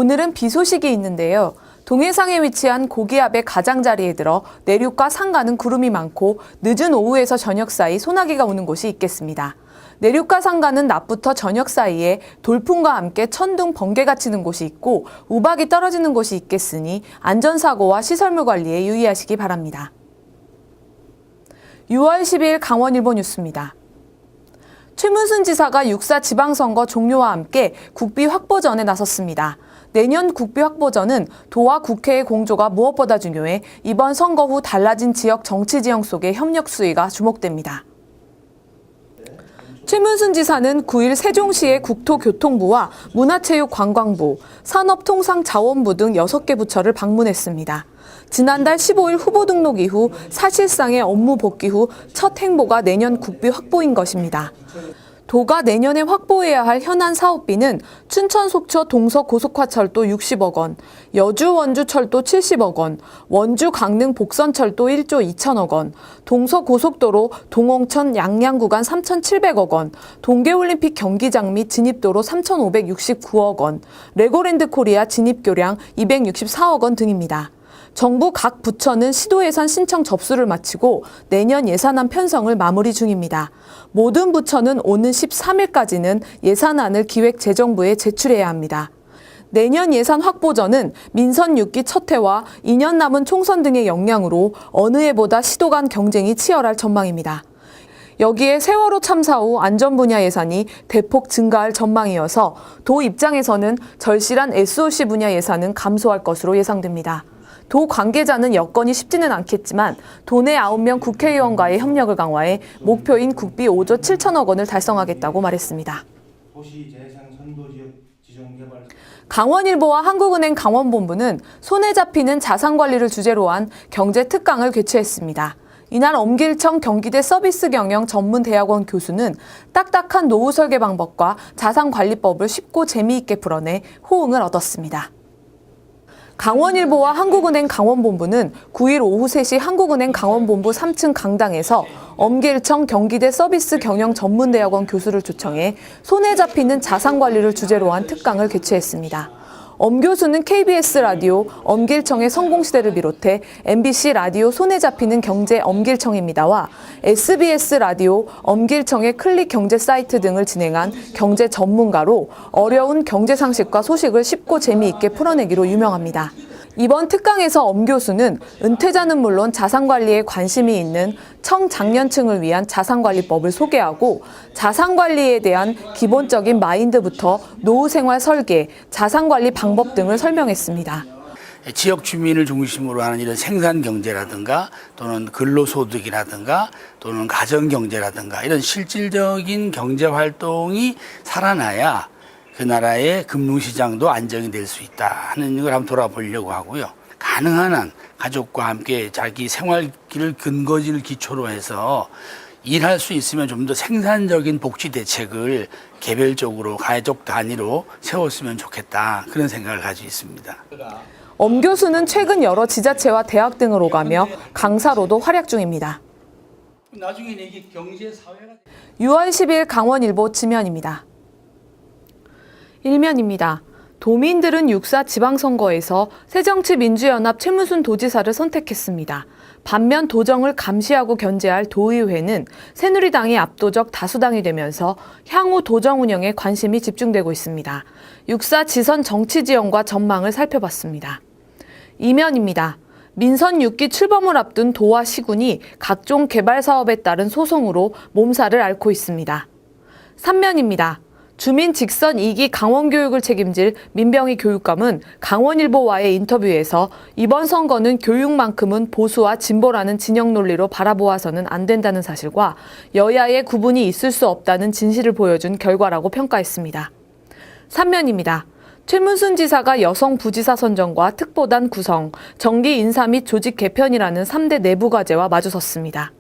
오늘은 비 소식이 있는데요. 동해상에 위치한 고기압의 가장자리에 들어 내륙과 상가는 구름이 많고 늦은 오후에서 저녁 사이 소나기가 오는 곳이 있겠습니다. 내륙과 상가는 낮부터 저녁 사이에 돌풍과 함께 천둥, 번개가 치는 곳이 있고 우박이 떨어지는 곳이 있겠으니 안전사고와 시설물 관리에 유의하시기 바랍니다. 6월 10일 강원일보 뉴스입니다. 최문순 지사가 6.4 지방선거 종료와 함께 국비 확보전에 나섰습니다. 내년 국비 확보전은 도와 국회의 공조가 무엇보다 중요해 이번 선거 후 달라진 지역 정치 지형 속의 협력 수위가 주목됩니다. 최문순 지사는 9일 세종시의 국토교통부와 문화체육관광부, 산업통상자원부 등 6개 부처를 방문했습니다. 지난달 15일 후보 등록 이후 사실상의 업무 복귀 후 첫 행보가 내년 국비 확보인 것입니다. 도가 내년에 확보해야 할 현안 사업비는 춘천 속초 동서 고속화철도 60억 원, 여주 원주 철도 70억 원, 원주 강릉 복선철도 1조 2천억 원, 동서 고속도로 동홍천 양양 구간 3,700억 원, 동계올림픽 경기장 및 진입도로 3,569억 원, 레고랜드 코리아 진입교량 264억 원 등입니다. 정부 각 부처는 시도 예산 신청 접수를 마치고 내년 예산안 편성을 마무리 중입니다. 모든 부처는 오는 13일까지는 예산안을 기획재정부에 제출해야 합니다. 내년 예산 확보전은 민선 6기 첫 해와 2년 남은 총선 등의 영향으로 어느 해보다 시도 간 경쟁이 치열할 전망입니다. 여기에 세월호 참사 후 안전 분야 예산이 대폭 증가할 전망이어서 도 입장에서는 절실한 SOC 분야 예산은 감소할 것으로 예상됩니다. 도 관계자는 여건이 쉽지는 않겠지만 도내 9명 국회의원과의 협력을 강화해 목표인 국비 5조 7천억 원을 달성하겠다고 말했습니다. 강원일보와 한국은행 강원본부는 손에 잡히는 자산관리를 주제로 한 경제특강을 개최했습니다. 이날 엄길청 경기대 서비스경영 전문대학원 교수는 딱딱한 노후 설계 방법과 자산관리법을 쉽고 재미있게 풀어내 호응을 얻었습니다. 강원일보와 한국은행 강원본부는 9일 오후 3시 한국은행 강원본부 3층 강당에서 엄길청 경기대 서비스 경영 전문대학원 교수를 초청해 손에 잡히는 자산관리를 주제로 한 특강을 개최했습니다. 엄 교수는 KBS 라디오 엄길청의 성공시대를 비롯해 MBC 라디오 손에 잡히는 경제 엄길청입니다와 SBS 라디오 엄길청의 클릭 경제 사이트 등을 진행한 경제 전문가로 어려운 경제 상식과 소식을 쉽고 재미있게 풀어내기로 유명합니다. 이번 특강에서 엄 교수는 은퇴자는 물론 자산관리에 관심이 있는 청장년층을 위한 자산관리법을 소개하고 자산관리에 대한 기본적인 마인드부터 노후생활 설계, 자산관리 방법 등을 설명했습니다. 지역 주민을 중심으로 하는 이런 생산경제라든가 또는 근로소득이라든가 또는 가정경제라든가 이런 실질적인 경제활동이 살아나야 그 나라의 금융시장도 안정이 될 수 있다 하는 걸 한번 돌아보려고 하고요. 가능한 한 가족과 함께 자기 생활기를 근거지를 기초로 해서 일할 수 있으면 좀 더 생산적인 복지 대책을 개별적으로 가족 단위로 세웠으면 좋겠다 그런 생각을 가지고 있습니다. 엄 교수는 최근 여러 지자체와 대학 등을 오가며 강사로도 활약 중입니다. 나중에 이게 경제 사회가 6월 10일 강원일보 지면입니다. 일면입니다. 도민들은 6.4 지방선거에서 새정치민주연합 최문순 도지사를 선택했습니다. 반면 도정을 감시하고 견제할 도의회는 새누리당이 압도적 다수당이 되면서 향후 도정 운영에 관심이 집중되고 있습니다. 6.4 지선 정치 지형과 전망을 살펴봤습니다. 이면입니다. 민선 6기 출범을 앞둔 도와 시군이 각종 개발 사업에 따른 소송으로 몸살을 앓고 있습니다. 3면입니다. 주민 직선 2기 강원교육을 책임질 민병희 교육감은 강원일보와의 인터뷰에서 이번 선거는 교육만큼은 보수와 진보라는 진영 논리로 바라보아서는 안 된다는 사실과 여야의 구분이 있을 수 없다는 진실을 보여준 결과라고 평가했습니다. 3면입니다. 최문순 지사가 여성 부지사 선정과 특보단 구성, 정기 인사 및 조직 개편이라는 3대 내부 과제와 마주섰습니다.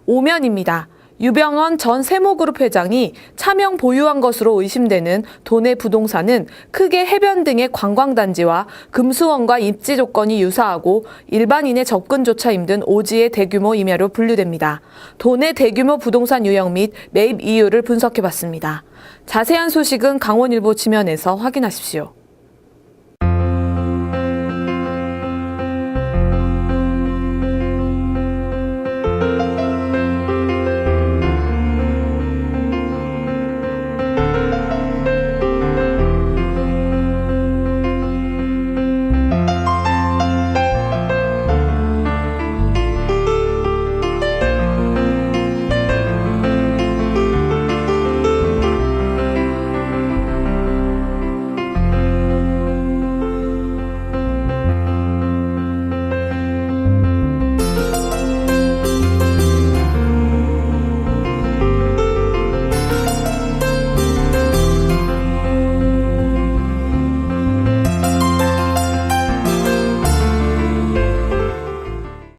5면입니다. 유병헌 전 세모그룹 회장이 차명 보유한 것으로 의심되는 도내 부동산은 크게 해변 등의 관광단지와 금수원과 입지 조건이 유사하고 일반인의 접근조차 힘든 오지의 대규모 임야로 분류됩니다. 도내 대규모 부동산 유형 및 매입 이유를 분석해봤습니다. 자세한 소식은 강원일보 지면에서 확인하십시오.